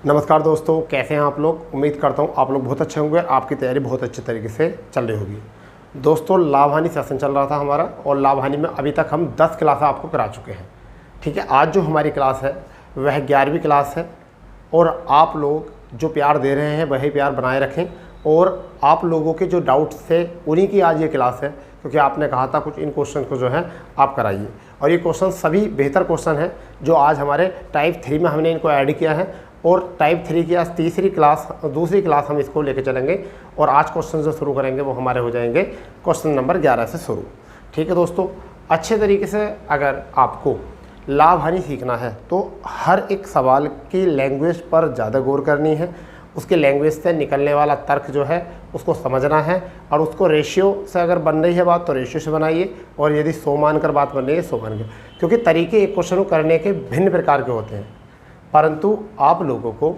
नमस्कार दोस्तों, कैसे हैं आप लोग। उम्मीद करता हूं आप लोग बहुत अच्छे होंगे, आपकी तैयारी बहुत अच्छे तरीके से चल रही होगी। दोस्तों, लाभ हानि सेशन चल रहा था हमारा और लाभ हानि में अभी तक हम 10 क्लास आपको करा चुके हैं। ठीक है, आज जो हमारी क्लास है वह 11वीं क्लास है और आप लोग जो प्यार दे रहे हैं वही प्यार बनाए रखें और आप लोगों के जो डाउट्स थे उन्हीं की आज ये क्लास है, क्योंकि आपने कहा था कुछ इन क्वेश्चन को जो है आप कराइए और ये क्वेश्चन सभी बेहतर क्वेश्चन हैं जो आज हमारे टाइप 3 में हमने इनको ऐड किया है और टाइप 3 की आज दूसरी क्लास हम इसको लेके चलेंगे और आज क्वेश्चन जो शुरू करेंगे वो हमारे हो जाएंगे क्वेश्चन नंबर 11 से शुरू। ठीक है दोस्तों, अच्छे तरीके से अगर आपको लाभ हानि सीखना है तो हर एक सवाल की लैंग्वेज पर ज़्यादा गौर करनी है, उसके लैंग्वेज से निकलने वाला तर्क जो है उसको समझना है और उसको रेशियो से अगर बन रही है बात तो रेशियो से बनाइए और यदि 100 मानकर बात बन रही है 100 मान कर, क्योंकि तरीके एक क्वेश्चन को करने के भिन्न प्रकार के होते हैं, परंतु आप लोगों को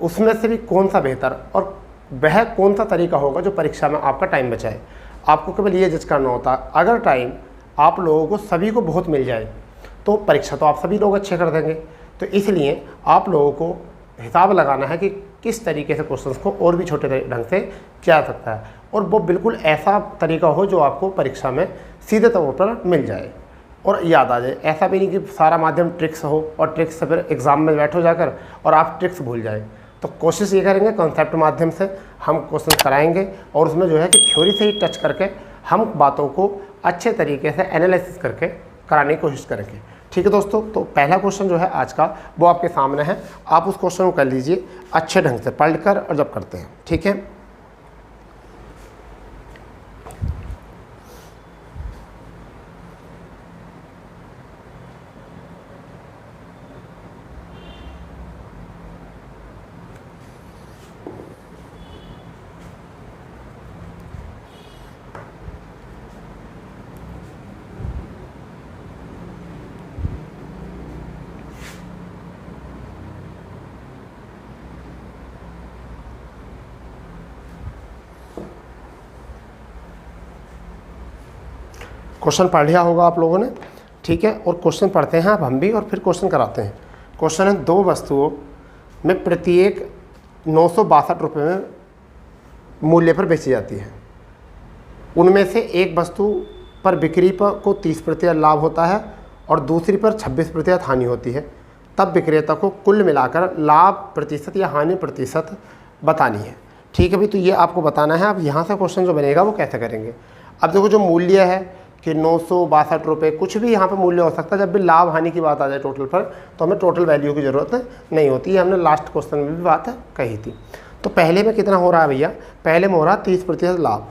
उसमें से भी कौन सा बेहतर और वह कौन सा तरीका होगा जो परीक्षा में आपका टाइम बचाए, आपको केवल ये जज करना होता है। अगर टाइम आप लोगों को सभी को बहुत मिल जाए तो परीक्षा तो आप सभी लोग अच्छे कर देंगे। तो इसलिए आप लोगों को हिसाब लगाना है कि किस तरीके से क्वेश्चंस को और भी छोटे ढंग से किया जा सकता है और वो बिल्कुल ऐसा तरीका हो जो आपको परीक्षा में सीधे तौर पर मिल जाए और याद आ जाए। ऐसा भी नहीं कि सारा माध्यम ट्रिक्स हो और ट्रिक्स से फिर एग्ज़ाम में बैठो जाकर और आप ट्रिक्स भूल जाए। तो कोशिश ये करेंगे कॉन्सेप्ट माध्यम से हम क्वेश्चन कराएंगे और उसमें जो है कि थ्योरी से ही टच करके हम बातों को अच्छे तरीके से एनालिसिस करके कराने की कोशिश करेंगे। ठीक है दोस्तों, तो पहला क्वेश्चन जो है आज का वो आपके सामने है, आप उस क्वेश्चन को कर लीजिए अच्छे ढंग से पढ़ कर और जब करते हैं। ठीक है, क्वेश्चन पढ़ लिया होगा आप लोगों ने। ठीक है, और क्वेश्चन पढ़ते हैं अब हम भी और फिर क्वेश्चन कराते हैं। क्वेश्चन है, 2 वस्तुओं में प्रत्येक 962 रुपये में मूल्य पर बेची जाती है। उनमें से एक वस्तु पर बिक्री पर को 30% लाभ होता है और दूसरी पर 26% हानि होती है। तब विक्रेता को कुल मिलाकर लाभ प्रतिशत या हानि प्रतिशत बतानी है। ठीक है भाई, तो ये आपको बताना है। अब यहाँ से क्वेश्चन जो बनेगा वो कैसे करेंगे। अब देखो, जो मूल्य है कि 962 रुपये, कुछ भी यहाँ पे मूल्य हो सकता है। जब भी लाभ हानि की बात आ जाए टोटल पर तो हमें टोटल वैल्यू की ज़रूरत नहीं होती है, हमने लास्ट क्वेश्चन में भी बात कही थी। तो पहले में कितना हो रहा है भैया, पहले में हो रहा है 30% लाभ।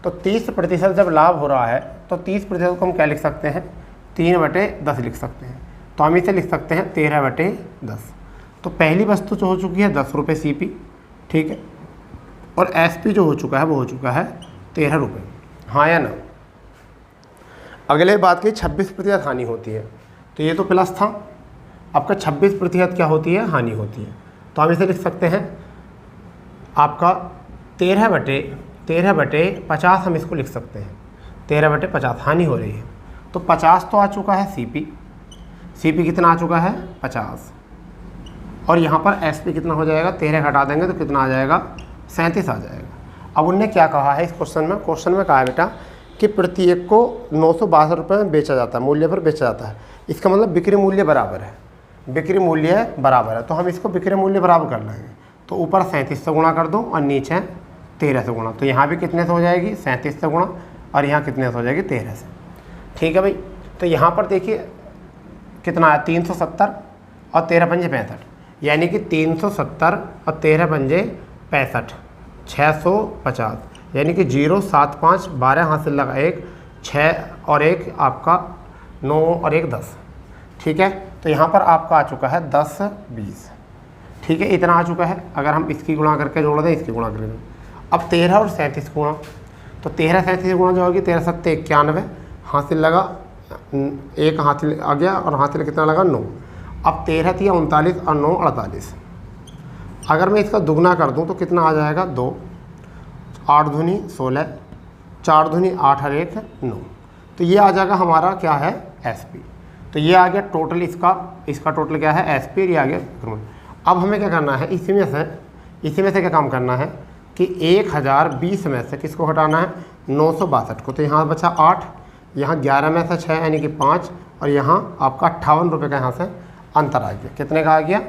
तो 30% जब लाभ हो रहा है तो 30% को हम क्या लिख सकते हैं, 3/10 लिख सकते हैं। तो हम इसे लिख सकते हैं 13/10। तो पहली वस्तु जो हो चुकी है 10 रुपये CP, ठीक है, और SP जो हो चुका है वो हो चुका है 13 रुपये। हाँ या ना। अगले बात की 26% हानि होती है। तो ये तो प्लस था, आपका 26% क्या होती है, हानि होती है। तो हम इसे लिख सकते हैं आपका 13/50 हम इसको लिख सकते हैं। 13/50 हानि हो रही है। तो 50 तो आ चुका है CP कितना आ चुका है 50, और यहाँ पर SP कितना हो जाएगा, 13 घटा देंगे तो कितना आ जाएगा, 37 आ जाएगा। अब उनने क्या कहा है इस क्वेश्चन में कहा है बेटा कि प्रत्येक को 962 रुपये में बेचा जाता है, मूल्य पर बेचा जाता है। इसका मतलब बिक्री मूल्य बराबर है, बिक्री मूल्य बराबर है। तो हम इसको बिक्री मूल्य बराबर कर लेंगे। तो ऊपर 37 से गुणा कर दो और नीचे 13 से गुणा। तो यहाँ भी कितने से हो जाएगी, 37 से गुणा, और यहाँ कितने से हो जाएगी, 13 से। ठीक है भाई, तो यहाँ पर देखिए कितना है, 370 और 13 पंजे 65, यानी कि 370 और 13 पंजे 65, 650, यानी कि 0 7 5 12 हासिल लगा 1 6 और 1 आपका 9 और 1 10। ठीक है, तो यहाँ पर आपका आ चुका है 10 20। ठीक है, इतना आ चुका है। अगर हम इसकी गुणा करके जोड़ दें, इसकी गुणा करके, अब 13 और 37 गुणा, तो 13 37 गुणा जो होगी 13 7 91, हासिल लगा 1 हासिल आ गया और हासिल कितना लगा 9। अब 13 थी 39 और 9 48। अगर मैं इसका दुगना कर दूँ तो कितना आ जाएगा, 2, 8 दूनी 16, 4 दूनी 8 और 1 9। तो ये आ जाएगा हमारा क्या है, SP। तो ये आ गया टोटल, इसका टोटल क्या है, SP, और ये आ गया। अब हमें क्या करना है, इसी में से क्या काम करना है कि 1020 में से किसको घटाना है, 962 को। तो यहाँ बचा 8, यहाँ 11 में से 6 यानी कि 5, और यहाँ आपका 58 रुपये का यहाँ से अंतर आ गया। कितने का आ गया,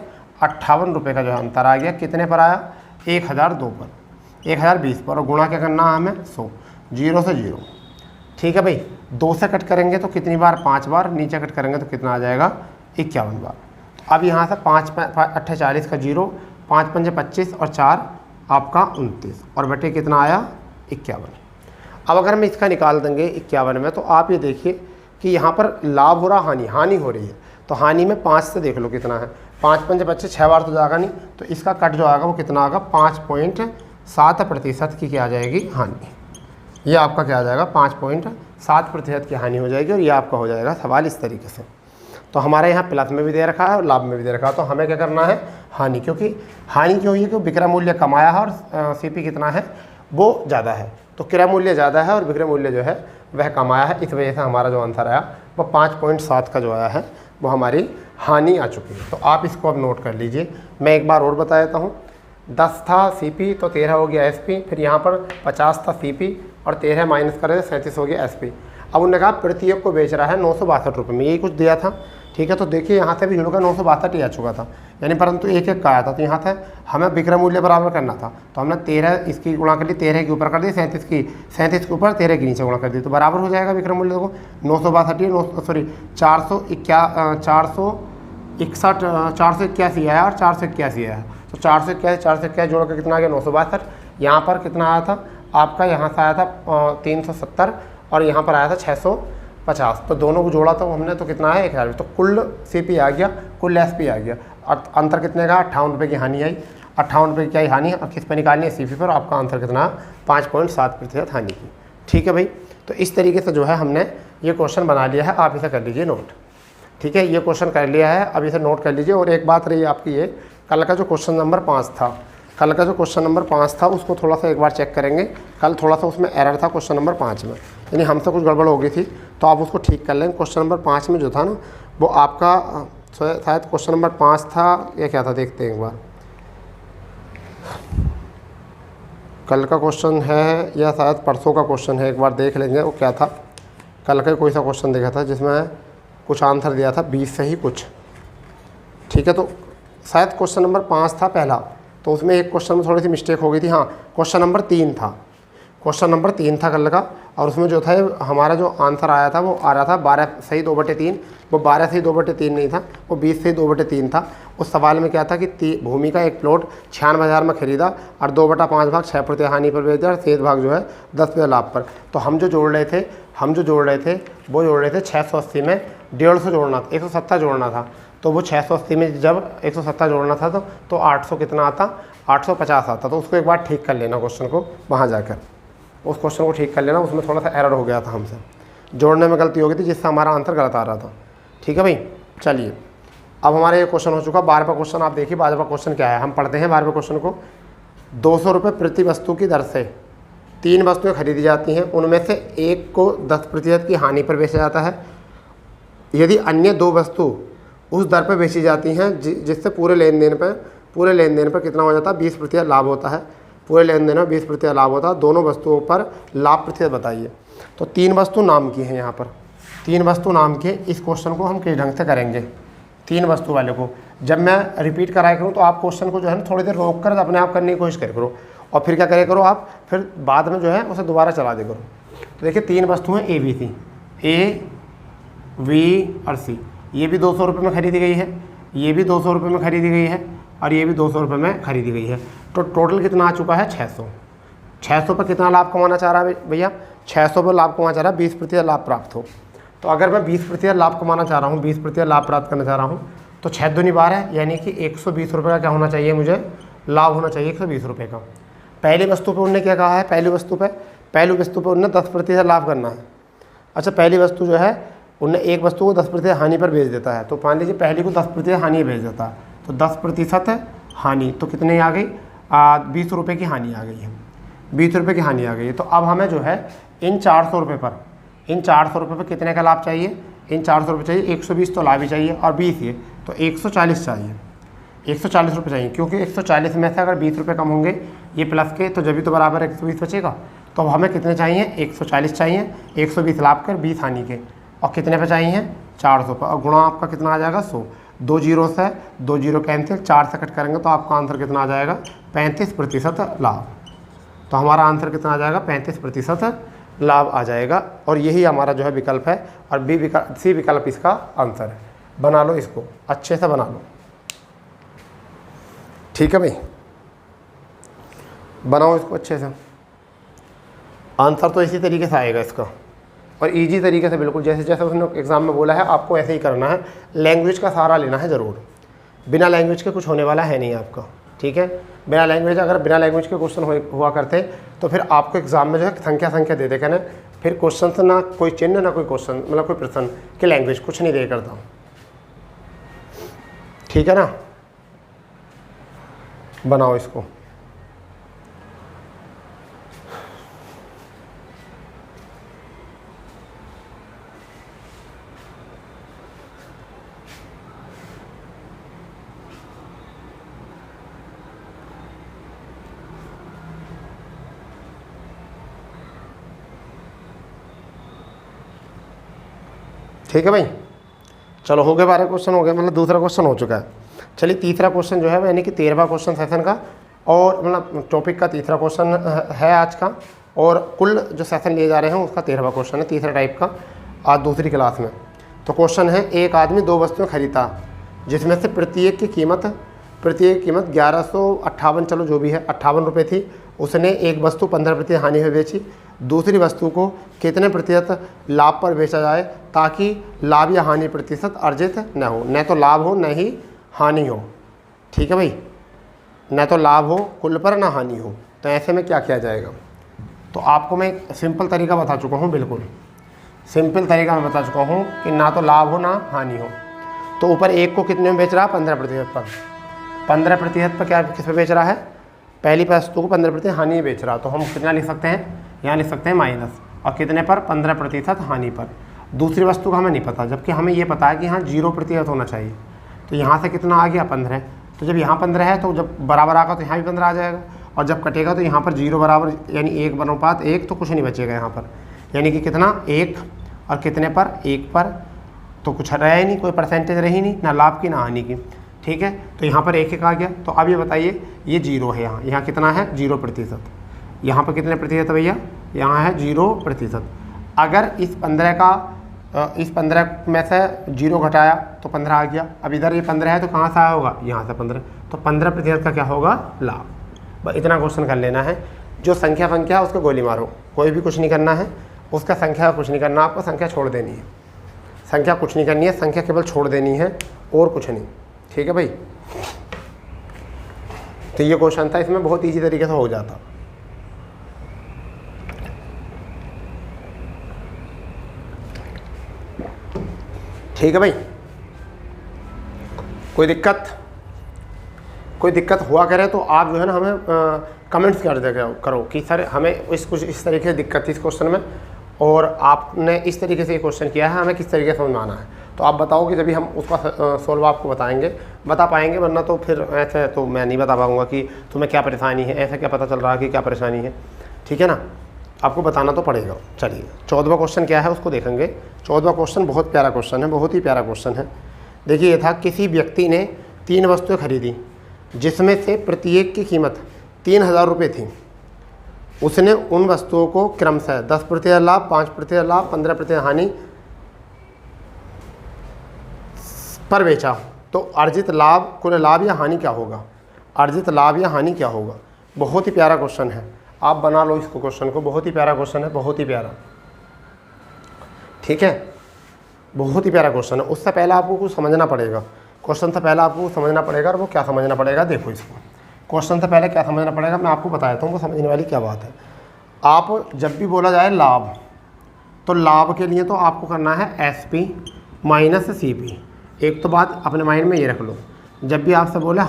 58 रुपये का जो है अंतर आ गया। कितने पर आया, 1002 पर, 1020 पर, और गुणा क्या करना है हमें, 100, 0 से 0। ठीक है भाई, 2 से कट करेंगे तो कितनी बार, 5 बार, नीचे कट करेंगे तो कितना आ जाएगा, 51 बार। अब यहाँ से 5 8 40 का 0, 5 5 25 और 4 आपका 29, और बटे कितना आया, 51। अब अगर हम इसका निकाल देंगे 51 में, तो आप ये देखिए कि यहाँ पर लाभ हो रहा, हानि हो रही है। तो हानि में 5 से देख लो कितना है, 5 5 25, 6 बार तो जाएगा नहीं, तो इसका कट जो आएगा वो कितना आएगा, 5.7% की क्या आ जाएगी, हानि। ये आपका क्या आ जाएगा, 5.7% की हानि हो जाएगी, और ये आपका हो जाएगा सवाल इस तरीके से। तो हमारे यहाँ प्लस में भी दे रखा है और लाभ में भी दे रखा है, तो हमें क्या करना है, हानि। क्योंकि हानि क्यों हुई है, क्योंकि विक्रय मूल्य कमाया है और सीपी कितना है, वो ज़्यादा है। तो क्रय मूल्य ज़्यादा है और विक्रय मूल्य जो है वह कमाया है, इस वजह से हमारा जो आंसर आया वो 5.7 का जो आया है वो हमारी हानि आ चुकी है। तो आप इसको अब नोट कर लीजिए। मैं एक बार और बता देता हूँ, 10 था सीपी तो 13 हो गया एसपी, फिर यहाँ पर 50 था सीपी और 13 माइनस करें 37 हो गया एसपी। अब उन्होंने कहा प्रत्येक को बेच रहा है 962 रुपये में, यही कुछ दिया था। ठीक है, तो देखिए यहाँ से भी जुड़ का 962 ही आ चुका था, यानी परंतु एक एक का आया था। तो यहाँ से हमें विक्रय मूल्य बराबर करना था, तो हमने 13 इसकी गुणा कर ली, 13 के ऊपर कर दी, 37 के ऊपर 13 के नीचे गुणा कर दी, तो बराबर हो जाएगा विक्रय मूल्य। देखो 481 आया और 481 आया, तो 481 जोड़ कर कितना आ गया, 962। यहाँ पर कितना आया था आपका, यहाँ से आया था 370 और यहाँ पर आया था 650, तो दोनों को जोड़ा था हमने, तो कितना है 1000। तो कुल सीपी आ गया, कुल एसपी आ गया, और अंतर कितने का, 58 रुपये की हानि आई। 58 रुपये की क्या हानि है, और किस पे निकालनी है, सीपी पर। आपका आंसर कितना, 5.7% हानि की। ठीक है भाई, तो इस तरीके से जो है हमने ये क्वेश्चन बना लिया है, आप इसे कर लीजिए नोट। ठीक है, ये क्वेश्चन कर लिया है, अब इसे नोट कर लीजिए। और एक बात रही आपकी, ये कल का जो क्वेश्चन नंबर 5 था, उसको थोड़ा सा एक बार चेक करेंगे। कल थोड़ा सा उसमें एरर था क्वेश्चन नंबर 5 में, यानी हमसे कुछ गड़बड़ हो गई थी, तो आप उसको ठीक कर लें। क्वेश्चन नंबर 5 में जो था ना, वो आपका शायद क्वेश्चन नंबर 5 था या क्या था, देखते हैं एक बार। कल का क्वेश्चन है या शायद परसों का क्वेश्चन है, एक बार देख लेंगे वो क्या था। कल का कोई सा क्वेश्चन देखा था जिसमें कुछ आंसर दिया था 20 से ही कुछ। ठीक है, तो शायद क्वेश्चन नंबर 5 था पहला, तो उसमें एक क्वेश्चन में थोड़ी सी मिस्टेक हो गई थी। हाँ, क्वेश्चन नंबर 3 था, क्वेश्चन नंबर 3 था कल का, और उसमें जो था हमारा जो आंसर आया था वो आ रहा था 12 सही 2/3। वो 12 सही 2/3 नहीं था, वो 20 सही 2/3 था। उस सवाल में क्या था कि भूमि का एक प्लॉट 96,000 में खरीदा और 2/5 भाग 6% हानि पर बेच दिया, और शेष भाग जो है 10% लाभ पर। तो हम जो जोड़ रहे थे वो जोड़ रहे थे 680 में 150 जोड़ना था, 170 जोड़ना था। तो वो 680 में जब 170 जोड़ना था तो 800 कितना आता, 850 आता। तो उसको एक बार ठीक कर लेना, क्वेश्चन को वहाँ जाकर उस क्वेश्चन को ठीक कर लेना, उसमें थोड़ा सा एरर हो गया था, हमसे जोड़ने में गलती हो गई थी, जिससे हमारा आंसर गलत आ रहा था। ठीक है भाई, चलिए अब हमारा ये क्वेश्चन हो चुका। 12वां क्वेश्चन आप देखिए, 12वां क्वेश्चन क्या है, हम पढ़ते हैं 12वें क्वेश्चन को। 200 रुपये प्रति वस्तु की दर से 3 वस्तुएं खरीदी जाती हैं, उनमें से एक को 10% की हानि पर बेचा जाता है। यदि अन्य 2 वस्तु उस दर पर बेची जाती हैं जिससे पूरे लेन देन पर कितना हो जाता है, 20% लाभ होता है। पूरे लेन देन में 20% लाभ होता है। दोनों वस्तुओं पर लाभ प्रतिशत बताइए। तो 3 वस्तु नाम की हैं, यहाँ पर 3 वस्तु नाम के। इस क्वेश्चन को हम किस ढंग से करेंगे, 3 वस्तु वाले को जब मैं रिपीट कराया करूँ तो आप क्वेश्चन को जो है ना थोड़ी देर रोक कर अपने आप करने की कोशिश करे करो, और फिर क्या करे करो आप, फिर बाद में जो है उसे दोबारा चला दे करो। तो देखिए 3 वस्तु हैं A B C, A B और सी। ये भी 200 रुपये में खरीदी गई है, ये भी 200 रुपये में खरीदी गई है, और ये भी 200 रुपये में खरीदी गई है। तो टोटल कितना आ चुका है, 600। 600 पर कितना लाभ कमाना चाह रहा है भैया, 600 पर लाभ कमाना चाह रहा है, 20% लाभ प्राप्त हो। तो अगर मैं 20% लाभ कमाना चाह रहा हूँ, 20% लाभ प्राप्त करना चाह रहा हूँ, तो 6 दूनी 12 है, यानी कि 120 रुपये का क्या होना चाहिए, मुझे लाभ होना चाहिए 120 रुपये का। पहली वस्तु पर उन्होंने क्या कहा है, पहली वस्तु पर उन्होंने 10% लाभ करना है। अच्छा, पहली वस्तु जो है उन्हें एक वस्तु को 10% हानि पर बेच देता है। तो मान लीजिए पहली को 10% हानि बेच देता है, तो 10% हानि, तो कितने आ गई, 20 रुपये की हानि आ गई है, 20 रुपये की हानि आ गई है। तो अब हमें जो है इन 400 रुपये पर कितने का लाभ चाहिए, इन 400 रुपये चाहिए, 120 तो लाभ ही चाहिए और 20 ये, तो 140 चाहिए। 140 रुपये चाहिए, क्योंकि 140 में से अगर 20 रुपये कम होंगे ये प्लस के, तो जब भी तो बराबर 120 बचेगा। तो अब हमें कितने चाहिए, 140 चाहिए, 120 लाभ कर 20 हानि के, और कितने पे चाहिए 400 पर, और गुणा आपका कितना आ जाएगा 100। 2 जीरो से 2 जीरो कैंसिल, 4 से कट करेंगे तो आपका आंसर कितना आ जाएगा 35% लाभ। तो हमारा आंसर कितना आ जाएगा 35% लाभ आ जाएगा। और यही हमारा जो है विकल्प है, और बी विकल्प, सी विकल्प इसका आंसर है। बना लो इसको, अच्छे से बना लो, ठीक है भाई, बनाओ इसको अच्छे से। आंसर तो इसी तरीके से आएगा इसका, और इजी तरीके से बिल्कुल जैसे जैसे उसने एग्ज़ाम में बोला है आपको ऐसे ही करना है। लैंग्वेज का सहारा लेना है ज़रूर, बिना लैंग्वेज के कुछ होने वाला है नहीं आपका, ठीक है। बिना लैंग्वेज, अगर बिना लैंग्वेज के क्वेश्चन हुआ करते तो फिर आपको एग्ज़ाम में जो है संख्या दे देगा ना, फिर क्वेश्चन से ना कोई चिन्ह ना कोई क्वेश्चन, मतलब कोई प्रश्न की लैंग्वेज कुछ नहीं दे करता, ठीक है ना। बनाओ इसको, ठीक है भाई। चलो हो गए 12 क्वेश्चन हो गए, मतलब दूसरा क्वेश्चन हो चुका है। चलिए तीसरा क्वेश्चन जो है यानी कि 13वां क्वेश्चन सेशन का, और मतलब टॉपिक का तीसरा क्वेश्चन है आज का, और कुल जो सेशन लिए जा रहे हैं उसका 13वां क्वेश्चन है, तीसरा टाइप का, आज दूसरी क्लास में। तो क्वेश्चन है, एक आदमी 2 वस्तुएं खरीदा जिसमें से प्रत्येक की कीमत 1158, चलो जो भी है 58 रुपये थी। उसने एक वस्तु 15% हानि में बेची, दूसरी वस्तु को कितने प्रतिशत लाभ पर बेचा जाए ताकि लाभ या हानि प्रतिशत अर्जित न हो, न तो लाभ हो न ही हानि हो, ठीक है भाई, न तो लाभ हो कुल पर ना हानि हो। तो ऐसे में क्या किया जाएगा, तो आपको मैं एक सिंपल तरीका बता चुका हूँ, बिल्कुल सिंपल तरीका मैं बता चुका हूँ कि ना तो लाभ हो ना हानि हो। तो ऊपर एक को कितने में बेच रहा है 15% पर, 15% पर क्या किस पे बेच रहा है, पहली वस्तु को 15% हानि में बेच रहा। तो हम कितना लिख सकते हैं, यहाँ लिख सकते हैं माइनस, और कितने पर 15% हानि पर। दूसरी वस्तु का हमें नहीं पता, जबकि हमें ये पता है कि यहाँ 0% होना चाहिए। तो यहाँ से कितना आ गया 15, तो जब यहाँ 15 है तो जब बराबर आएगा तो यहाँ भी 15 आ जाएगा, और जब कटेगा तो यहाँ पर 0 बराबर यानी 1/1, तो कुछ नहीं बचेगा यहाँ पर, यानी कि कितना 1, और कितने पर 1 पर, तो कुछ रहा ही नहीं, कोई परसेंटेज रही नहीं, ना लाभ की ना हानि की, ठीक है। तो यहाँ पर 1 आ गया। तो अब ये बताइए, ये 0 है, यहाँ कितना है 0%, यहाँ पर कितने प्रतिशत भैया, यहाँ है 0%। अगर इस 15 में से 0 घटाया तो 15 आ गया। अब इधर ये 15 है तो कहाँ से आया होगा, यहाँ से 15, तो 15% का क्या होगा लाभ। बस इतना क्वेश्चन कर लेना है। जो संख्या है उसको गोली मारो, कोई भी कुछ नहीं करना है, उसका संख्या कुछ नहीं करना, आपको संख्या छोड़ देनी है, संख्या कुछ नहीं करनी है, संख्या केवल छोड़ देनी है और कुछ नहीं, ठीक है भाई। तो ये क्वेश्चन था, इसमें बहुत ईजी तरीके से हो जाता। ठीक है भाई, कोई दिक्कत हुआ करे तो आप जो है ना हमें कमेंट्स कर दे करो कि सर हमें कुछ इस तरीके से दिक्कत थी इस क्वेश्चन में, और आपने इस तरीके से ये क्वेश्चन किया है, हमें किस तरीके से समझ में आना है। तो आप बताओ कि जब भी हम उसका सोल्व आपको बता पाएंगे, वरना तो फिर ऐसे तो मैं नहीं बता पाऊँगा कि तुम्हें क्या परेशानी है, ऐसा क्या पता चल रहा है कि क्या परेशानी है, ठीक है ना, आपको बताना तो पड़ेगा। चलिए 14वां क्वेश्चन क्या है उसको देखेंगे। 14वां क्वेश्चन बहुत प्यारा क्वेश्चन है, बहुत ही प्यारा क्वेश्चन है। देखिए ये था, किसी व्यक्ति ने 3 वस्तुएं खरीदी जिसमें से प्रत्येक की कीमत 3000 रुपये थी। उसने उन वस्तुओं को क्रमशः 10% लाभ, 5% लाभ, 15% हानि पर बेचा, तो अर्जित लाभ, कुल लाभ या हानि क्या होगा, अर्जित लाभ या हानि क्या होगा। बहुत ही प्यारा क्वेश्चन है, आप बना लो इसको क्वेश्चन को, बहुत ही प्यारा क्वेश्चन है, बहुत ही प्यारा, ठीक है, बहुत ही प्यारा क्वेश्चन है। उससे पहले आपको कुछ समझना पड़ेगा, क्वेश्चन से पहले आपको समझना पड़ेगा, और वो क्या समझना पड़ेगा, देखो इसको, क्वेश्चन से पहले क्या समझना पड़ेगा मैं आपको बता देता हूँ, वो समझने वाली क्या बात है। आप जब भी बोला जाए लाभ, तो लाभ के लिए तो आपको करना है SP माइनस CP। एक तो बात अपने माइंड में ये रख लो, जब भी आपसे बोले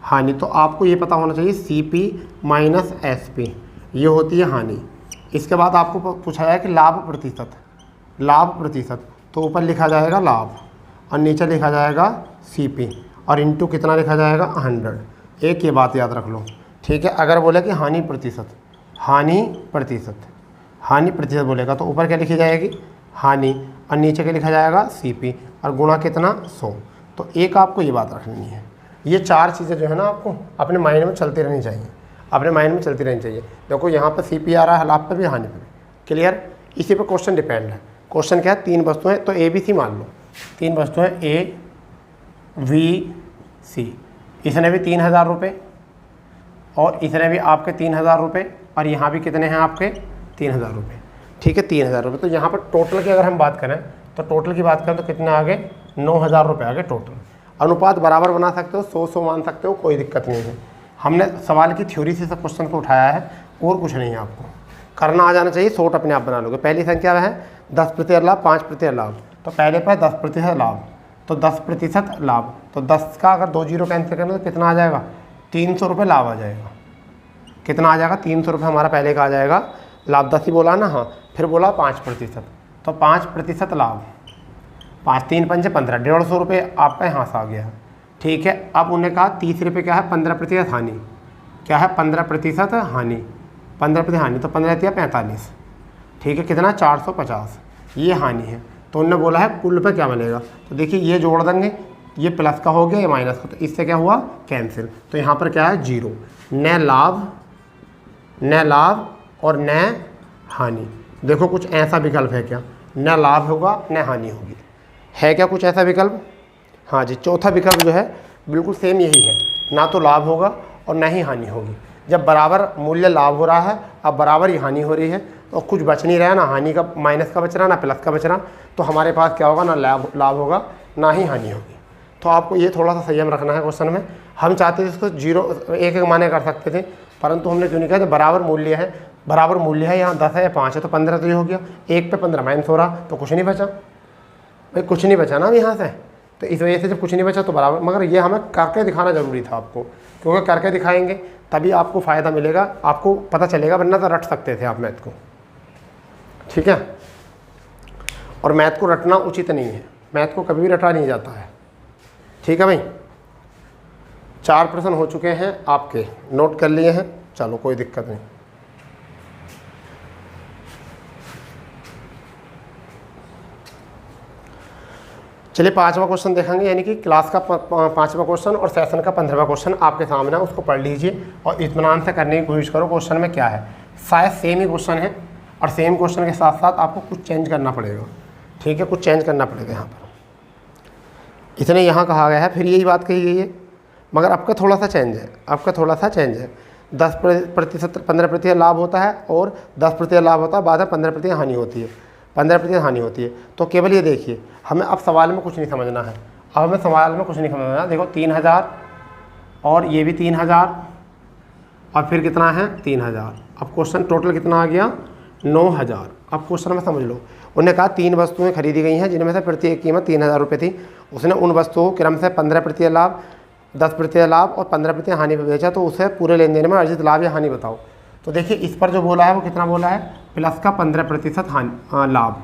हानि तो आपको ये पता होना चाहिए CP माइनस SP, ये होती है हानि। इसके बाद आपको पूछा जाए कि लाभ प्रतिशत, तो ऊपर लिखा जाएगा लाभ और नीचे लिखा जाएगा CP, और इंटू कितना लिखा जाएगा 100। एक ये बात याद रख लो, ठीक है। अगर बोले कि हानि प्रतिशत बोलेगा तो ऊपर क्या लिखी जाएगी हानि और नीचे क्या लिखा जाएगा CP और गुणा कितना 100। तो एक आपको ये बात रखनी है। ये 4 चीज़ें जो है ना आपको अपने माइंड में चलती रहनी चाहिए, देखो यहाँ पर CP आ रहा है लाभ पर भी हानि पर भी, क्लियर। इसी पर क्वेश्चन डिपेंड है। क्वेश्चन क्या है, 3 वस्तुएं, तो ABC मान लो 3 वस्तुएं ABC, इसने भी 3000 रुपये और इसने भी आपके 3000 रुपये और यहाँ भी कितने हैं आपके 3000 रुपये, ठीक है 3000 रुपये। तो यहाँ पर टोटल की अगर हम बात करें तो टोटल की बात करें तो कितने आगे 9000 रुपये आगे टोटल। अनुपात बराबर बना सकते हो, 100 मान सकते हो, कोई दिक्कत नहीं है। हमने सवाल की थ्योरी से सब क्वेश्चन को उठाया है और कुछ नहीं है, आपको करना आ जाना चाहिए, शॉर्ट अपने आप बना लोगे। पहली संख्या है 10% लाभ 5% लाभ, तो पहले पर 10% लाभ, तो 10% लाभ, तो 10 का अगर 2 जीरो कैंसिल करना तो कितना आ जाएगा 300 रुपये लाभ आ जाएगा। कितना आ जाएगा 300 रुपये हमारा पहले का आ जाएगा लाभ। 10 ही बोला ना, हाँ। फिर बोला 5%, तो 5% लाभ, 5 3 5 15, 150 रुपये आपका यहाँ से आ गया, ठीक है। अब उन्हें कहा तीसरे पे क्या है 15% हानि, क्या है 15% हानि, 15% हानि, तो 15 या 45, ठीक है। कितना 450 ये हानि है। तो उन्होंने बोला है कुल पे क्या बनेगा, तो देखिए ये जोड़ देंगे, ये प्लस का हो गया, ये माइनस का, तो इससे क्या हुआ कैंसिल। तो यहाँ पर क्या है 0, न लाभ और न हानि। देखो कुछ ऐसा विकल्प है क्या, न लाभ होगा न हानि होगी, है क्या कुछ ऐसा विकल्प? हाँ जी, चौथा विकल्प जो है बिल्कुल सेम यही है, ना तो लाभ होगा और ना ही हानि होगी। जब बराबर मूल्य लाभ हो रहा है, अब बराबर ही हानि हो रही है, तो कुछ बच नहीं रहा, ना हानि का माइनस का बच रहा, ना प्लस का बच रहा, तो हमारे पास क्या होगा, ना लाभ होगा ना ही हानि होगी। तो आपको ये थोड़ा सा संयम रखना है क्वेश्चन में। हम चाहते थे इसको 0 एक माने कर सकते थे, परंतु हमने क्यों नहीं कहा, बराबर मूल्य है, यहाँ 10 है या 5 है, तो 15 तो ये हो गया, 1 पे 15 माइनस हो रहा, तो कुछ नहीं बचा भाई, कुछ नहीं बचा ना यहाँ से। तो इस वजह से जब कुछ नहीं बचा तो बराबर, मगर ये हमें करके दिखाना ज़रूरी था आपको, क्योंकि करके दिखाएंगे तभी आपको फ़ायदा मिलेगा, आपको पता चलेगा, वरना तो रट सकते थे आप मैथ को, ठीक है। और मैथ को रटना उचित नहीं है, मैथ को कभी भी रटा नहीं जाता है, ठीक है भाई। 4 प्रश्न हो चुके हैं आपके, नोट कर लिए हैं, चलो कोई दिक्कत नहीं। चलिए 5वां क्वेश्चन देखेंगे, यानी कि क्लास का 5वां क्वेश्चन और सेशन का 15वां क्वेश्चन आपके सामने है, उसको पढ़ लीजिए और इत्मीनान से करने की कोशिश करो। क्वेश्चन में क्या है, शायद सेम ही क्वेश्चन है और सेम क्वेश्चन के साथ साथ आपको कुछ चेंज करना पड़ेगा, ठीक है, कुछ चेंज करना पड़ेगा यहाँ पर। इतने यहाँ कहा गया है, फिर यही बात कही गई है, मगर आपका थोड़ा सा चेंज है, 10% 15% लाभ होता है और 10% लाभ होता है, बाद में 15% हानि होती है, 15% हानि होती है। तो केवल ये देखिए, हमें अब सवाल में कुछ नहीं समझना है, अब हमें सवाल में कुछ नहीं समझना है। देखो 3000 और ये भी 3000 और फिर कितना है 3000, अब क्वेश्चन टोटल कितना आ गया 9000। अब क्वेश्चन में समझ लो, उन्होंने कहा 3 वस्तुएं खरीदी गई हैं जिनमें से प्रत्येक कीमत 3000 रुपये थी। उसने उन वस्तुओं को क्रम से 15% लाभ, 10% लाभ और 15% हानि पर बेचा, तो उसे पूरे लेन देन में अर्जित लाभ या हानि बताओ। तो देखिए इस पर जो बोला है वो कितना बोला है, प्लस का 15% हानि लाभ,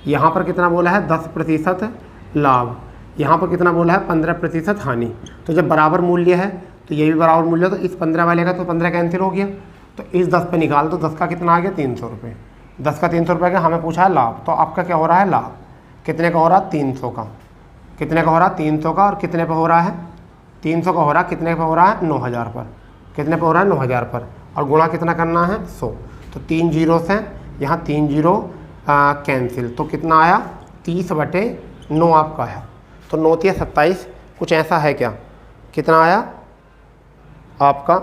यहाँ पर कितना बोला है 10% लाभ, यहाँ पर कितना बोला है 15% हानि। तो जब बराबर मूल्य है तो ये भी बराबर मूल्य, तो इस 15 वाले का तो 15 कैंसिल हो गया, तो इस 10 पे निकाल दो, 10 का कितना आ गया 300 रुपये, 10 का 300 रुपये का हमें पूछा है लाभ, तो आपका क्या हो रहा है लाभ, कितने का हो रहा है 300 का, कितने का हो रहा है 300 का, और कितने पे हो रहा है 300 का हो रहा है, कितने पे हो रहा है 9000 पर, कितने पे हो रहा है 9000 पर, और गुणा कितना करना है 100, तो 3 जीरो से यहाँ 3 जीरो कैंसिल, तो कितना आया 30/9 आपका है, तो 9 या 27 कुछ ऐसा है क्या, कितना आया आपका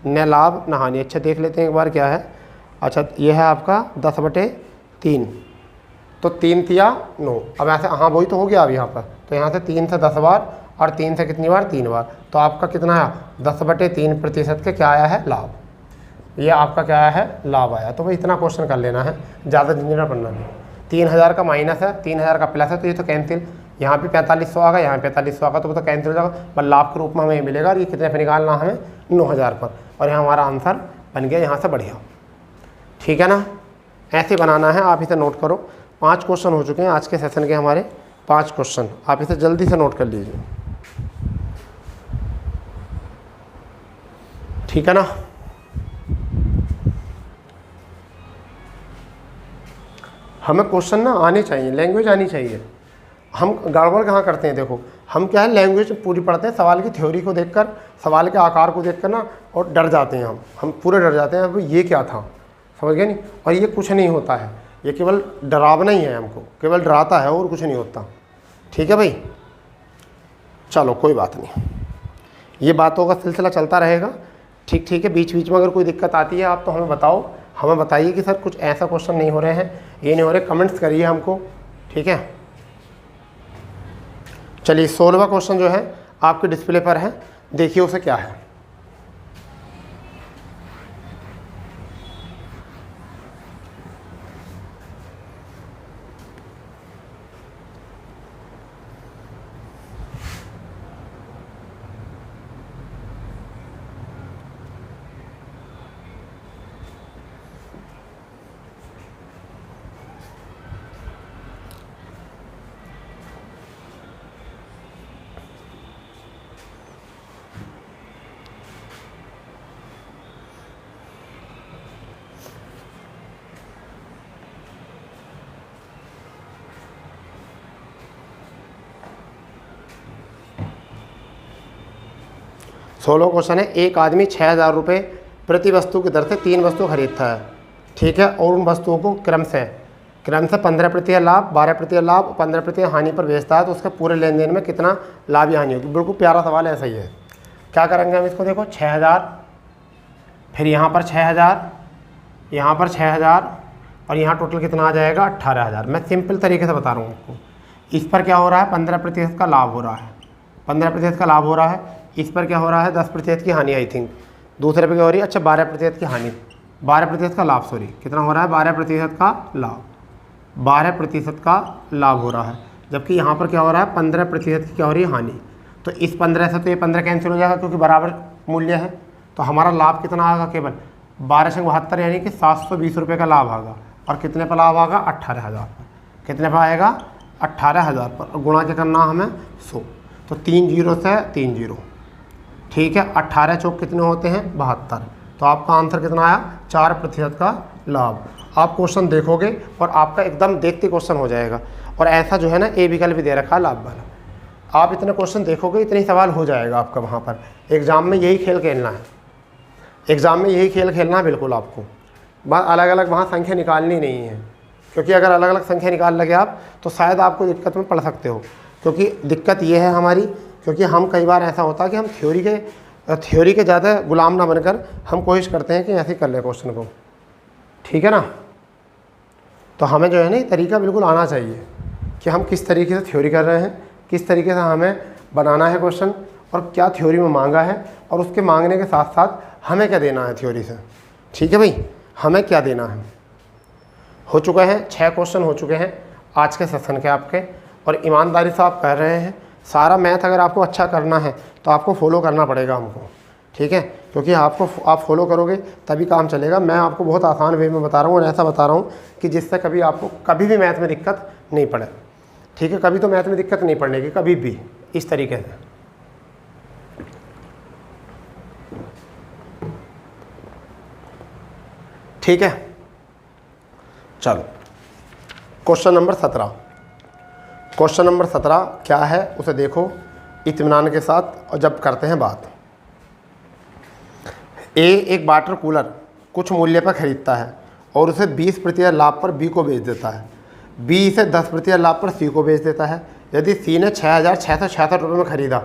न लाभ न हानि। अच्छा देख लेते हैं एक बार क्या है, अच्छा ये है आपका 10/3, तो 3 या 9, अब ऐसे हाँ वही तो हो गया अब यहाँ पर, तो यहाँ से 3 से 10 बार और 3 से कितनी बार 3 बार, तो आपका कितना आया 10/3% के क्या आया है लाभ, ये आपका क्या आया है लाभ आया। तो भाई इतना क्वेश्चन कर लेना है, ज़्यादा झंझट पढ़ना नहीं। 3000 का माइनस है, 3000 का प्लस है, तो ये तो कैंसिल, यहाँ पे 4500 आ गया, यहाँ 4500 आ गया, तो वो तो कैंसिल हो जाएगा, पर लाभ के रूप में हमें ये मिलेगा, और ये कितने पर निकालना हमें 9000 पर, और यहाँ हमारा आंसर बन गया यहाँ से बढ़िया, ठीक है ना। ऐसे बनाना है, आप इसे नोट करो। 5 क्वेश्चन हो चुके हैं आज के सेशन के हमारे, 5 क्वेश्चन आप इसे जल्दी से नोट कर लीजिए। ठीक है ना। हमें क्वेश्चन ना आने चाहिए, लैंग्वेज आनी चाहिए। हम गड़बड़ कहाँ करते हैं, देखो हम क्या है लैंग्वेज पूरी पढ़ते हैं, सवाल की थ्योरी को देखकर, सवाल के आकार को देखकर ना, और डर जाते हैं हम पूरे डर जाते हैं, अब ये क्या था, समझ गए नहीं। और ये कुछ नहीं होता है, ये केवल डरावना ही है, हमको केवल डराता है और कुछ नहीं होता। ठीक है भाई, चलो कोई बात नहीं, ये बातों का सिलसिला चलता रहेगा। ठीक है, बीच बीच में अगर कोई दिक्कत आती है आप तो हमें बताओ, हमें बताइए कि सर कुछ ऐसा क्वेश्चन नहीं हो रहे हैं, ये नहीं हो रहे, कमेंट्स करिए हमको। ठीक है, चलिए 16वां क्वेश्चन जो है आपके डिस्प्ले पर है, देखिए उसे क्या है। सोलह क्वेश्चन है, एक आदमी 6,000 रुपये प्रति वस्तु की दर से 3 वस्तु खरीदता है। ठीक है, और उन वस्तुओं को क्रम से 15% लाभ, 12% लाभ, 15% हानि पर बेचता है, तो उसके पूरे लेन देन में कितना लाभ या हानि होगी। बिल्कुल प्यारा सवाल है, ऐसा ही है। क्या करेंगे हम इसको, देखो 6,000, फिर यहाँ पर 6,000, यहाँ पर 6,000, और यहाँ टोटल कितना आ जाएगा 18,000। मैं सिंपल तरीके से बता रहा हूँ आपको। इस पर क्या हो रहा है, 15% का लाभ हो रहा है, 15% का लाभ हो रहा है। इस पर क्या हो रहा है, 10% की हानि, आई थिंक दूसरे पे क्या हो रही है, अच्छा 12% की हानि, 12% का लाभ, सॉरी कितना हो रहा है, 12% का लाभ, 12% का लाभ हो रहा है। जबकि यहाँ पर क्या हो रहा है, 15% की क्या हो रही है, हानि। तो इस 15 से तो ये 15 कैंसिल हो जाएगा क्योंकि बराबर मूल्य है। तो हमारा लाभ कितना आएगा, केवल 12×72 यानी कि 720 रुपये का लाभ आएगा। और कितने पर लाभ आएगा, 18,000 पर। कितने पर आएगा, 18,000 पर। और गुणा क्या करना हमें, 100। तो 3 0 से 3 0। ठीक है, 18 चौक कितने होते हैं, 72। तो आपका आंसर कितना आया, 4% का लाभ। आप क्वेश्चन देखोगे और आपका एकदम देखते क्वेश्चन हो जाएगा। और ऐसा जो है ना, ए विकल्प भी दे रखा है लाभ वाला। आप इतने क्वेश्चन देखोगे, इतने सवाल हो जाएगा आपका। वहाँ पर एग्ज़ाम में यही खेल खेलना है, एग्ज़ाम में यही खेल खेलना है बिल्कुल आपको। बस अलग अलग वहाँ संख्या निकालनी नहीं है, क्योंकि अगर अलग अलग संख्या निकाल लगे आप तो शायद आपको दिक्कत में पड़ सकते हो। क्योंकि दिक्कत ये है हमारी, क्योंकि हम कई बार ऐसा होता है कि हम थ्योरी के ज़्यादा गुलाम ना बनकर हम कोशिश करते हैं कि ऐसे कर लें क्वेश्चन को। ठीक है ना। तो हमें जो है ना, ये तरीका बिल्कुल आना चाहिए कि हम किस तरीके से थ्योरी कर रहे हैं, किस तरीके से हमें बनाना है क्वेश्चन, और क्या थ्योरी में मांगा है, और उसके मांगने के साथ साथ हमें क्या देना है थ्योरी से। ठीक है भाई, हमें क्या देना है। हो चुके हैं 6 क्वेश्चन हो चुके हैं आज के सेशन के आपके। और ईमानदारी से आप कर रहे हैं, सारा मैथ अगर आपको अच्छा करना है तो आपको फॉलो करना पड़ेगा हमको। ठीक है, क्योंकि आप फॉलो करोगे तभी काम चलेगा। मैं आपको बहुत आसान वे में बता रहा हूँ और ऐसा बता रहा हूँ कि जिससे कभी आपको कभी भी मैथ में दिक्कत नहीं पड़े। ठीक है, कभी तो मैथ में दिक्कत नहीं पड़ने की, कभी भी, इस तरीके से। ठीक है, चलो क्वेश्चन नंबर 17। क्वेश्चन नंबर 17 क्या है उसे देखो इत्मीनान के साथ, और जब करते हैं बात। ए एक वाटर कूलर कुछ मूल्य पर खरीदता है और उसे 20% लाभ पर बी को बेच देता है। बी इसे 10% लाभ पर सी को बेच देता है। यदि सी ने 6,666 रुपये में खरीदा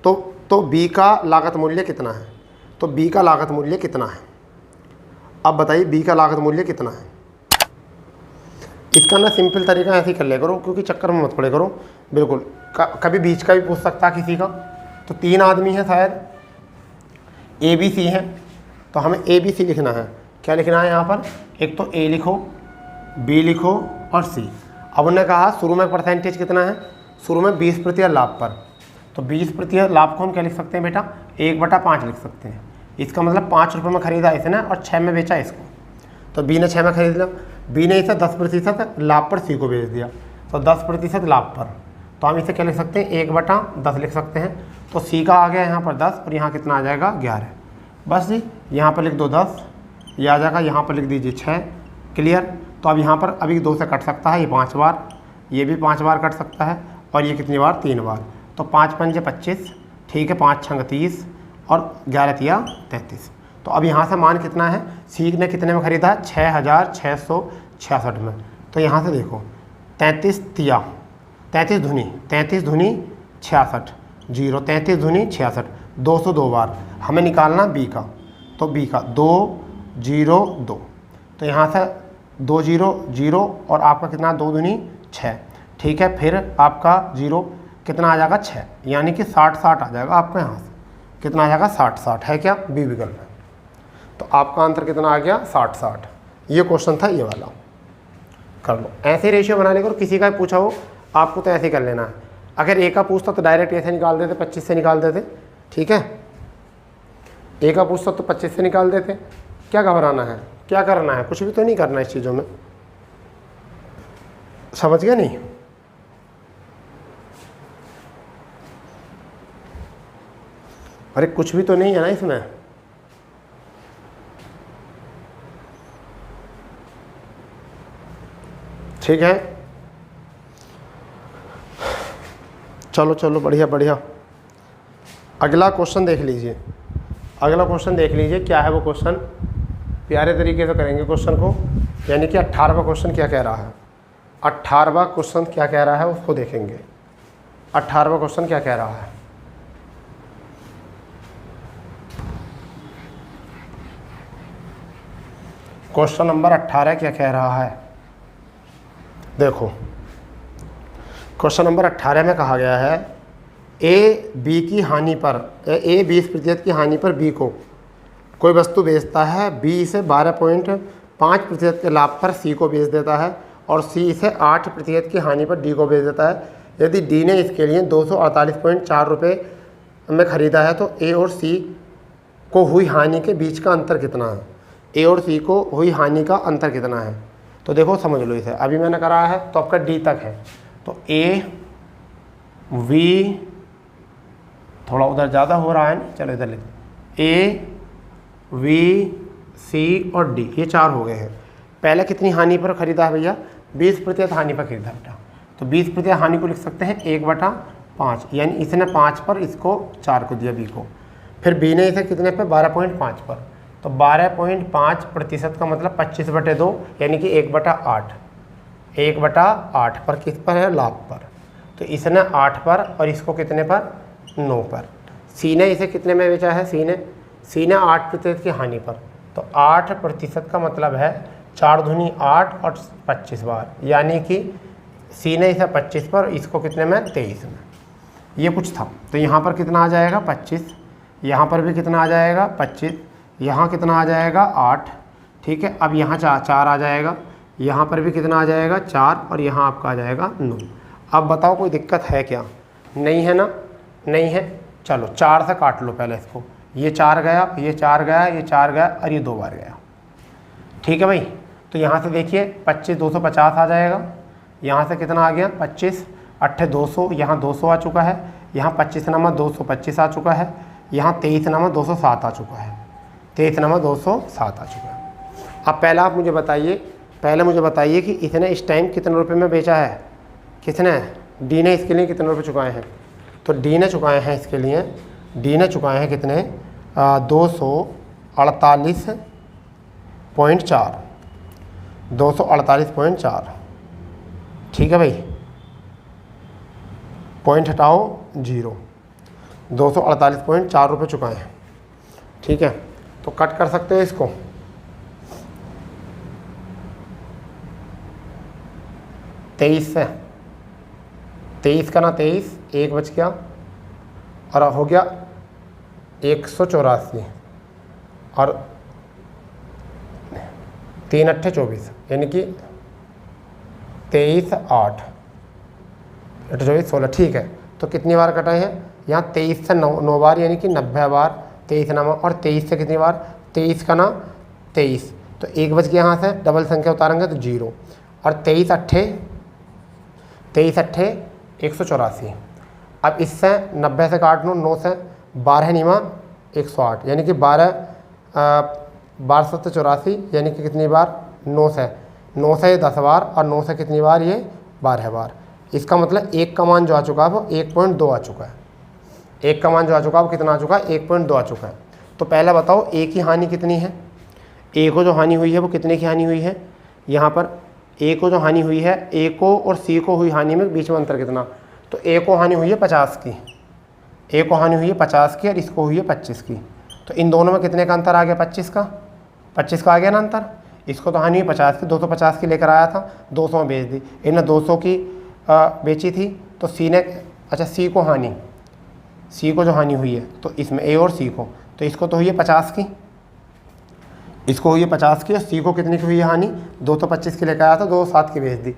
तो बी का लागत मूल्य कितना है। तो बी का लागत मूल्य कितना है, अब बताइए बी का लागत मूल्य कितना है। इसका ना सिंपल तरीका ऐसे ही कर ले करो, क्योंकि चक्कर में मत पड़े करो बिल्कुल। कभी बीच का भी पूछ सकता है किसी का। तो 3 आदमी हैं शायद, ए बी सी हैं, तो हमें ए बी सी लिखना है। क्या लिखना है यहाँ पर, एक तो ए लिखो, बी लिखो और सी। अब उन्होंने कहा शुरू में परसेंटेज कितना है, शुरू में 20% लाभ पर। तो 20% लाभ को हम क्या लिख सकते हैं बेटा, 1/5 लिख सकते हैं। इसका मतलब 5 रुपये में ख़रीदा इसने और 6 में बेचा इसको। तो बी ने 6 में खरीद लिया, बी ने इसे 10% लाभ पर सी को बेच दिया। तो 10% लाभ पर, तो हम इसे क्या लिख सकते हैं, 1/10 लिख सकते हैं। तो सी का आ गया यहाँ पर 10 और यहाँ कितना आ जाएगा 11। बस जी यहाँ पर लिख दो 10, ये आ जाएगा, यहाँ पर लिख दीजिए 6। क्लियर। तो अब यहाँ पर अभी 2 से कट सकता है, ये 5 बार, ये भी 5 बार कट सकता है, और ये कितनी बार, 3 बार। तो 5 पंजे 25, ठीक है, 5 छंग 30 और 11 तिया 33। तो अब यहाँ से मान कितना है, सी ने कितने में ख़रीदा है, 6666 में। तो यहाँ से देखो 33 तिया 33 धुनी 66 जीरो 33 धुनी 66, 202 बार हमें निकालना बी का। तो बी का 2 0 2, तो यहाँ से 2 0 0 और आपका कितना 2 दूनी 6, ठीक है। फिर आपका 0 कितना आ जाएगा 6, यानी कि 60 60 आ जाएगा आपका, यहाँ से कितना आ जाएगा 60 60 है क्या, बी विकल्प है। तो आपका आंसर कितना आ गया 60 60। ये क्वेश्चन था ये वाला, कर लो। ऐसे रेशियो बनाने को किसी का पूछा हो आपको तो ऐसे कर लेना है। अगर ए का पूछता तो डायरेक्ट ऐसे निकाल देते, 25 से निकाल देते, ठीक है। ए का पूछता तो 25 से निकाल देते। क्या घबराना है, क्या करना है, कुछ भी तो नहीं करना इस चीज़ों में, समझ गया नहीं। अरे कुछ भी तो नहीं है ना इसमें। ठीक है, चलो चलो बढ़िया बढ़िया। अगला क्वेश्चन देख लीजिए, अगला क्वेश्चन देख लीजिए क्या है वो क्वेश्चन, प्यारे तरीके से करेंगे क्वेश्चन को। यानी कि 18वां क्वेश्चन क्या कह रहा है, 18वां क्वेश्चन क्या कह रहा है उसको देखेंगे। 18वां क्वेश्चन क्या कह रहा है, क्वेश्चन नंबर 18 क्या कह रहा है। देखो क्वेश्चन नंबर 18 में कहा गया है ए बी की हानि पर, ए 20% की हानि पर बी को कोई वस्तु बेचता है, बी इसे 12.5% के लाभ पर सी को बेच देता है और सी इसे 8% की हानि पर डी को बेच देता है। यदि डी ने इसके लिए 248.4 रुपये में ख़रीदा है तो ए और सी को हुई हानि के बीच का अंतर कितना है, ए और सी को हुई हानि का अंतर कितना है। तो देखो समझ लो इसे, अभी मैंने करा है तो आपका डी तक है, तो ए वी थोड़ा उधर ज़्यादा हो रहा है, चलो इधर लिख, ए वी सी और डी, ये 4 हो गए हैं। पहले कितनी हानि पर ख़रीदा है भैया, 20% हानि पर खरीदा बेटा, तो 20% हानि को लिख सकते हैं 1/5, यानी इसने 5 पर इसको 4 को दिया बी को। फिर बी ने इसे कितने पे 12.5 पर, तो 12.5% का मतलब 25/2, यानी कि 1/8, 1/8 पर किस पर है, लाभ पर। तो इसने 8 पर और इसको कितने पर, 9 पर। सी ने इसे कितने में बेचा है, सी ने 8% की हानि पर, तो 8% का मतलब है 4 दूनी 8 और 25 बार, यानी कि सी ने इसे 25 पर, इसको कितने में 23 में। ये कुछ था, तो यहाँ पर कितना आ जाएगा 25, यहाँ पर भी कितना आ जाएगा 25, यहाँ कितना आ जाएगा 8, ठीक है। अब यहाँ 4 आ जाएगा, यहाँ पर भी कितना आ जाएगा 4 और यहाँ आपका आ जाएगा 9। अब बताओ कोई दिक्कत है क्या, नहीं है ना, नहीं है। चलो 4 से काट लो पहले इसको, ये 4 गया, ये 4 गया, ये 4 गया और ये 2 बार गया, ठीक है भाई। तो यहाँ से देखिए 25 250 आ जाएगा, यहाँ से कितना आ गया 25 8 200, यहाँ 200 आ चुका है, यहाँ 25 नामा 225 आ चुका है, यहाँ 23 नामा 207 आ चुका है, 23 नामा 207 आ चुका है। अब पहला आप मुझे बताइए, पहले मुझे बताइए कि इसने इस टाइम कितने रुपए में बेचा है, किसने, डी ने इसके लिए कितने रुपए चुकाए हैं। तो डी ने चुकाए हैं इसके लिए, डी ने चुकाए हैं कितने 248.4, 248.4, ठीक है भाई। पॉइंट हटाओ 0, 248.4 रुपये चुकाए हैं, ठीक है। तो कट कर सकते हैं इसको, तेईस से 23 का ना 23, 1 बच गया और हो गया 184 और 3 8 24, यानी कि 23 8 24 16, ठीक है। तो कितनी बार कटाए हैं, यहाँ 23 से 9 बार, यानी कि 90 बार 23 नामा, और 23 से कितनी बार, 23 का ना 23, तो 1 बच गया, यहाँ से डबल संख्या उतारेंगे तो 0 और 23 8 184। अब इससे 90 से काट लो, 9 से 12 निमा 108, यानी कि 12 1284 यानी कि कितनी बार 9 से 10 बार, और 9 से कितनी बार ये 12 बार। इसका मतलब 1 का मान जो आ चुका है वो 1.2 आ चुका है। 1 का मान जो आ चुका है वो कितना आ चुका है, 1.2 आ चुका है। तो पहला बताओ ए की हानि कितनी है, ए को जो हानि हुई है वो कितने की हानि हुई है, यहाँ पर ए को जो हानि हुई है, ए को और सी को हुई हानि में बीच में अंतर कितना, तो ए को हानि हुई है 50 की, ए को हानि हुई है 50 की और इसको हुई है 25 की। तो इन दोनों में कितने का अंतर आ गया, 25 का आ गया ना अंतर। इसको तो हानि हुई 50 की, 250 की लेकर आया था, 200 में बेच दी, इन्हें 200 की बेची थी। तो सी ने, अच्छा सी को हानि, सी को जो हानि हुई है तो इसमें ए और सी को, तो इसको तो हुई है 50 की, इसको हुई है 50 की, और सी को कितनी की हुई है हानि, 225 की लेकर आया था, 207 की बेच दी,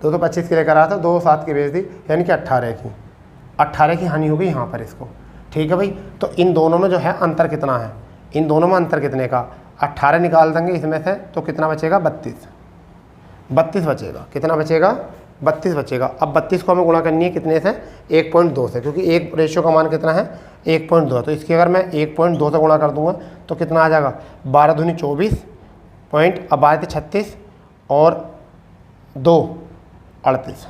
225 की लेकर आया था, 207 की बेच दी, यानी कि 18 की हानि हो गई यहाँ पर इसको। ठीक है भाई, तो इन दोनों में जो है अंतर कितना है, इन दोनों में अंतर कितने का, 18 निकाल देंगे इसमें से तो कितना बचेगा, 32 बचेगा। कितना बचेगा, 32 बचेगा। अब 32 को हमें गुणा करनी है कितने से, 1.2 से, क्योंकि एक रेशियो का मान कितना है, 1.2। तो इसकी अगर मैं 1.2 से गुणा कर दूंगा तो कितना आ जाएगा, 12 दूनी 24 पॉइंट, अब 12 36 और 2 38।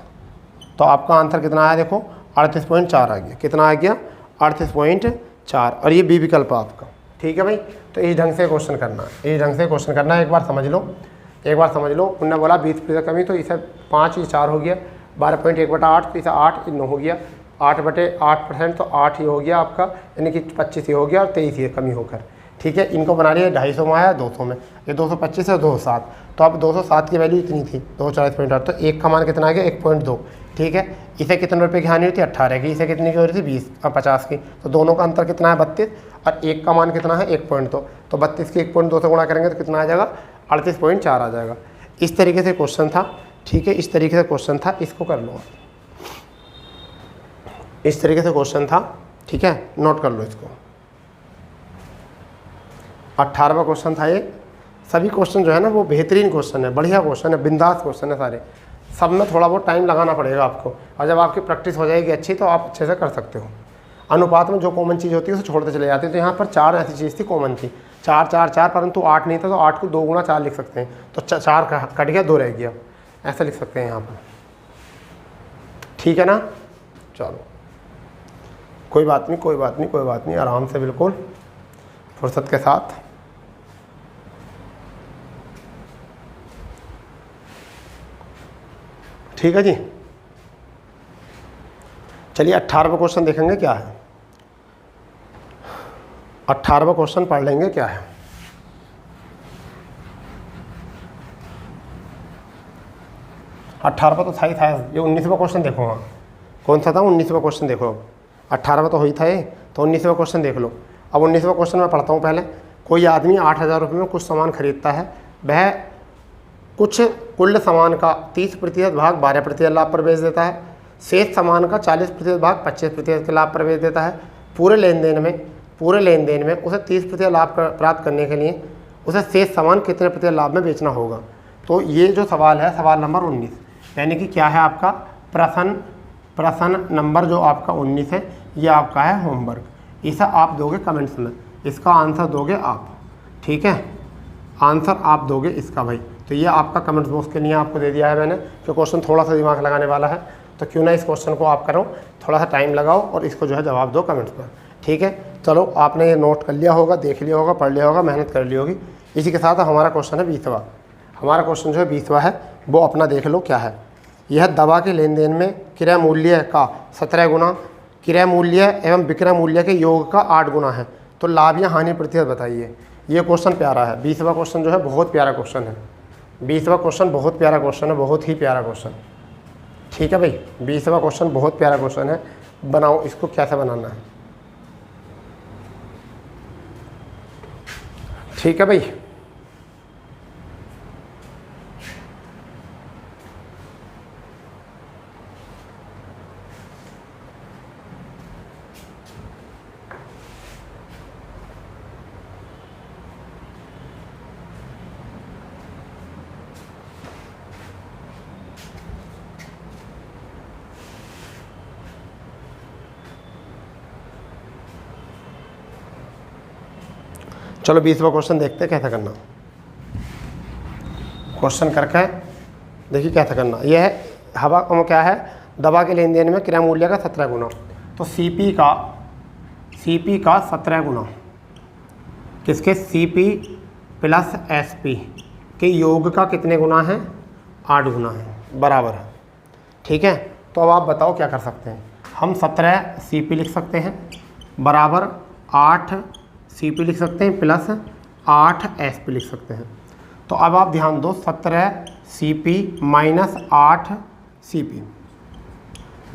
तो आपका आंसर कितना आया, देखो 38.4 आ गया। कितना आ गया, 38.4, और ये बी विकल्प है आपका। ठीक है भाई, तो इस ढंग से क्वेश्चन करना है, इस ढंग से क्वेश्चन करना है। एक बार समझ लो, उन्होंने बोला 20% कमी, तो इसे 5 ये 4 हो गया, 12.1/8 तो इसे 8 9 हो गया, 8/8% तो 8 ही हो गया आपका, यानी कि 25 ही हो गया और 23 ही कमी होकर। ठीक है, इनको बना लिया 250 में आया, 200 में, ये 225 है, 207, तो अब 207 की वैल्यू इतनी थी 240.8, तो 1 का मान कितना आ गया, 1.2। ठीक है, इसे कितने रुपए की हानि हुई थी, 18 की, इसे कितनी की हो रही थी, 50 की, तो दोनों का अंतर कितना है, 32, और 1 का मान कितना है, 1.2, तो 32 की 1.2 से गुणा करेंगे तो कितना आ जाएगा, 38.4 आ जाएगा। इस तरीके से क्वेश्चन था। ठीक है, इस तरीके से क्वेश्चन था, इसको कर लो, इस तरीके से क्वेश्चन था। ठीक है, नोट कर लो इसको। 18वां क्वेश्चन था ये। सभी क्वेश्चन जो है ना वो बेहतरीन क्वेश्चन है, बढ़िया क्वेश्चन है, बिंदास क्वेश्चन है सारे। सब में थोड़ा बहुत टाइम लगाना पड़ेगा आपको, और जब आपकी प्रैक्टिस हो जाएगी अच्छी तो आप अच्छे से कर सकते हो। अनुपात में जो कॉमन चीज़ होती है उसे छोड़ते चले जाते हैं। तो यहाँ पर 4 ऐसी चीज़ थी कॉमन थी, 4 4 4, परंतु 8 नहीं था, तो 8 को 2 गुणा 4 लिख सकते हैं, तो 4 कट गया, 2 रह गया, ऐसा लिख सकते हैं यहाँ पर। ठीक है ना, चलो कोई बात नहीं, आराम से, बिल्कुल फुर्सत के साथ। ठीक है जी, चलिए 18वां क्वेश्चन देखेंगे क्या है। 18वां क्वेश्चन पढ़ लेंगे क्या है। अट्ठारहवां तो था ही था, ये 19वां क्वेश्चन देखो। हाँ, कौन सा था, 19वां क्वेश्चन देखो। अब 18वां तो हो ही था ये, तो 19वां क्वेश्चन देख लो। अब 19वां क्वेश्चन मैं पढ़ता हूँ पहले। कोई आदमी 8000 रुपये में कुछ सामान खरीदता है, वह कुछ कुल सामान का 30% भाग 12% लाभ पर बेच देता है, शेष सामान का 40% भाग 25% के लाभ पर बेच देता है। पूरे लेन देन में उसे 30% लाभ प्राप्त करने के लिए उसे शेष सामान कितने प्रतिशत लाभ में बेचना होगा। तो ये जो सवाल है, सवाल नंबर 19, यानी कि क्या है आपका प्रश्न नंबर जो आपका 19 है, ये आपका है होमवर्क। इसे आप दोगे कमेंट्स में, इसका आंसर दोगे आप। ठीक है, आंसर आप दोगे इसका भाई। तो ये आपका कमेंट्स बॉक्स के लिए आपको दे दिया है मैंने, कि क्वेश्चन थोड़ा सा दिमाग लगाने वाला है, तो क्यों ना इस क्वेश्चन को आप करो, थोड़ा सा टाइम लगाओ और इसको जो है जवाब दो कमेंट्स पर। ठीक है, चलो आपने ये नोट कर लिया होगा, देख लिया होगा, पढ़ लिया होगा, मेहनत कर ली होगी। इसी के साथ हमारा क्वेश्चन है 20वां। हमारा क्वेश्चन जो है 20वां है, वो अपना देख लो क्या है। यह दवा के लेन देन में क्रय मूल्य का 17 गुना, क्रय मूल्य एवं विक्रय मूल्य के योग का 8 गुना है, तो लाभ या हानि प्रतिशत बताइए। ये क्वेश्चन प्यारा है, 20वां क्वेश्चन जो है बहुत प्यारा क्वेश्चन है। 20वां क्वेश्चन बहुत प्यारा क्वेश्चन है, बहुत ही प्यारा क्वेश्चन। ठीक है भाई, 20वां क्वेश्चन बहुत प्यारा क्वेश्चन है। बनाओ इसको, कैसे बनाना है। ठीक है भाई, चलो 20वां क्वेश्चन देखते हैं कैसे करना। क्वेश्चन करके देखिए कैसे करना। यह है हवा में क्या है, दवा के लेन देन में क्रिया मूल्य का 17 गुना। तो Cp का 17 गुना किसके, Cp प्लस Sp के योग का कितने गुना है, 8 गुना है, बराबर है। ठीक है, तो अब आप बताओ क्या कर सकते हैं। हम 17 Cp लिख सकते हैं बराबर 8 Cp लिख सकते हैं प्लस 8 Sp लिख सकते हैं। तो अब आप ध्यान दो, 17 Cp माइनस 8 Cp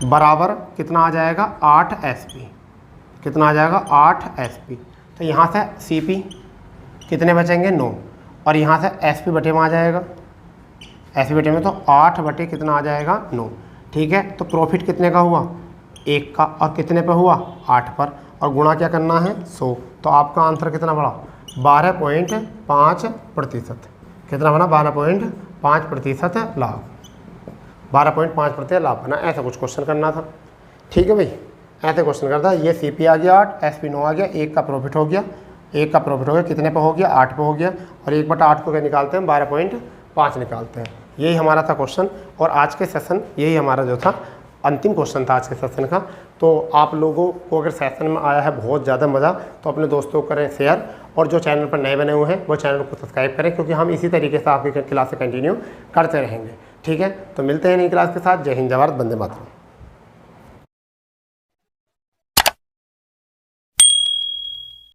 बराबर कितना आ जाएगा, 8 Sp। कितना आ जाएगा, 8 Sp। तो यहाँ से Cp कितने बचेंगे, 9, और यहाँ से Sp बटे में आ जाएगा, Sp बटे में, तो 8 बटे कितना आ जाएगा, 9। ठीक है, तो प्रॉफिट कितने का हुआ, 1 का, और कितने पे हुआ, 8 पर, और गुणा क्या करना है, 100। तो आपका आंसर कितना बड़ा, 12.5%। कितना बना, 12.5% लाभ, 12.5% लाभ बना। ऐसा कुछ क्वेश्चन करना था। ठीक है भाई, ऐसे क्वेश्चन करता है। ये Cp आ गया 8, Sp 9 आ गया, 1 का प्रॉफिट हो गया, 1 का प्रॉफिट हो गया, कितने पे हो गया, 8 पे हो गया, और 1/8 को क्या निकालते हैं, 12.5 निकालते हैं। यही हमारा था क्वेश्चन, और आज के सेशन यही हमारा जो था अंतिम क्वेश्चन था आज के सेशन का। तो आप लोगों को अगर सेशन में आया है बहुत ज़्यादा मज़ा, तो अपने दोस्तों को करें शेयर, और जो चैनल पर नए बने हुए हैं वो चैनल को सब्सक्राइब करें, क्योंकि हम इसी तरीके से आपकी क्लास से कंटिन्यू करते रहेंगे। ठीक है, तो मिलते हैं नई क्लास के साथ। जय हिंद, जय भारत, वंदे मातरम।